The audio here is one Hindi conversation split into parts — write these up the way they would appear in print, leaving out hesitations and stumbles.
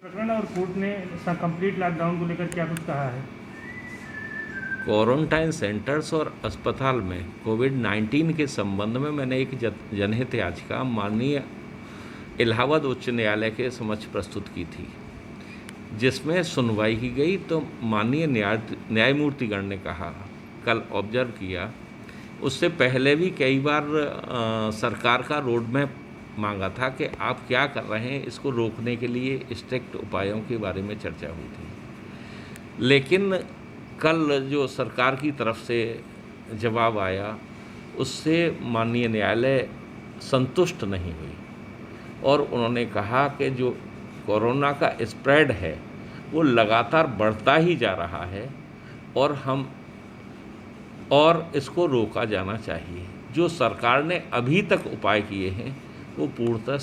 प्रकरण और कोर्ट ने कंप्लीट लॉकडाउन को लेकर क्या कुछ कहा है? क्वारंटाइन सेंटर्स और अस्पताल में कोविड-19 के संबंध में मैंने एक जनहित याचिका माननीय इलाहाबाद उच्च न्यायालय के समक्ष प्रस्तुत की थी, जिसमें सुनवाई की गई। तो माननीय न्यायमूर्तिगण ने कहा, कल ऑब्जर्व किया, उससे पहले भी कई बार सरकार का रोड मैप मांगा था कि आप क्या कर रहे हैं, इसको रोकने के लिए स्ट्रिक्ट उपायों के बारे में चर्चा हुई थी। लेकिन कल जो सरकार की तरफ से जवाब आया, उससे माननीय न्यायालय संतुष्ट नहीं हुई और उन्होंने कहा कि जो कोरोना का स्प्रेड है वो लगातार बढ़ता ही जा रहा है और इसको रोका जाना चाहिए। जो सरकार ने अभी तक उपाय किए हैं वो पूर्णतः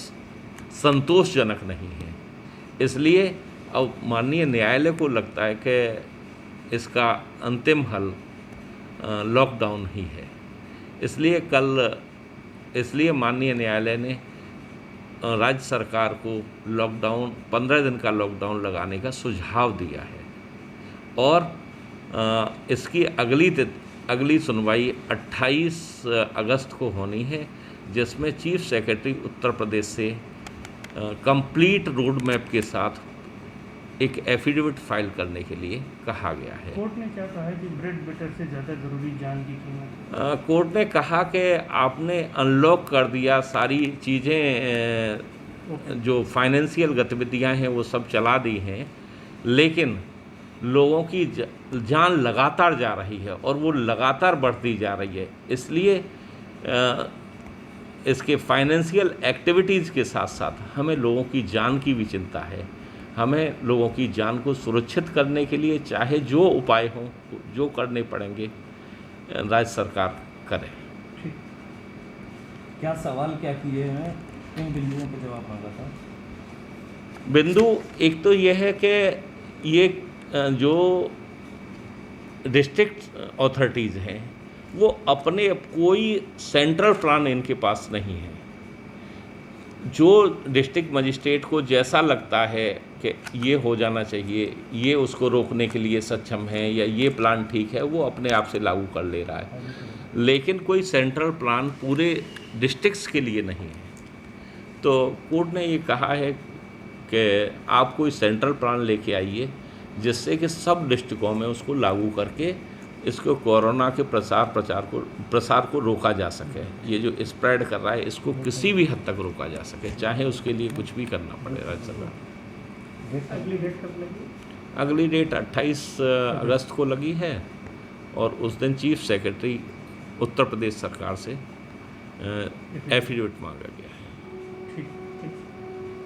संतोषजनक नहीं है। इसलिए अब माननीय न्यायालय को लगता है कि इसका अंतिम हल लॉकडाउन ही है। इसलिए माननीय न्यायालय ने राज्य सरकार को 15 दिन का लॉकडाउन लगाने का सुझाव दिया है और इसकी अगली सुनवाई 28 अगस्त को होनी है, जिसमें चीफ सेक्रेटरी उत्तर प्रदेश से कंप्लीट रोड मैप के साथ एक एफिडेविट फाइल करने के लिए कहा गया है। कोर्ट ने क्या कहा है कि ब्रेड बटर से ज़्यादा ज़रूरी जान की कीमत? कोर्ट ने कहा कि आपने अनलॉक कर दिया, सारी चीज़ें जो फाइनेंशियल गतिविधियां हैं वो सब चला दी हैं, लेकिन लोगों की जान लगातार जा रही है और वो लगातार बढ़ती जा रही है। इसलिए इसके फाइनेंशियल एक्टिविटीज़ के साथ साथ हमें लोगों की जान की भी चिंता है। हमें लोगों की जान को सुरक्षित करने के लिए चाहे जो उपाय हों, जो करने पड़ेंगे, राज्य सरकार करे। क्या सवाल क्या किए हैं, किन बिंदुओं पर जवाब मांगा था? बिंदु एक तो यह है कि ये जो डिस्ट्रिक्ट अथॉरिटीज़ हैं वो अपने कोई सेंट्रल प्लान इनके पास नहीं है। जो डिस्ट्रिक्ट मजिस्ट्रेट को जैसा लगता है कि ये हो जाना चाहिए, ये उसको रोकने के लिए सक्षम है या ये प्लान ठीक है, वो अपने आप से लागू कर ले रहा है, लेकिन कोई सेंट्रल प्लान पूरे डिस्ट्रिक्ट्स के लिए नहीं है। तो कोर्ट ने ये कहा है कि आप कोई सेंट्रल प्लान लेके आइए जिससे कि सब डिस्ट्रिक्टों में उसको लागू करके इसको कोरोना के प्रसार को रोका जा सके। ये जो स्प्रेड कर रहा है इसको किसी भी हद तक रोका जा सके, चाहे उसके लिए कुछ भी करना पड़े राज्य सरकार। अगली डेट कब लगी? अगली डेट 28 अगस्त को लगी है और उस दिन चीफ सेक्रेटरी उत्तर प्रदेश सरकार से एफिडेविट मांगा गया है।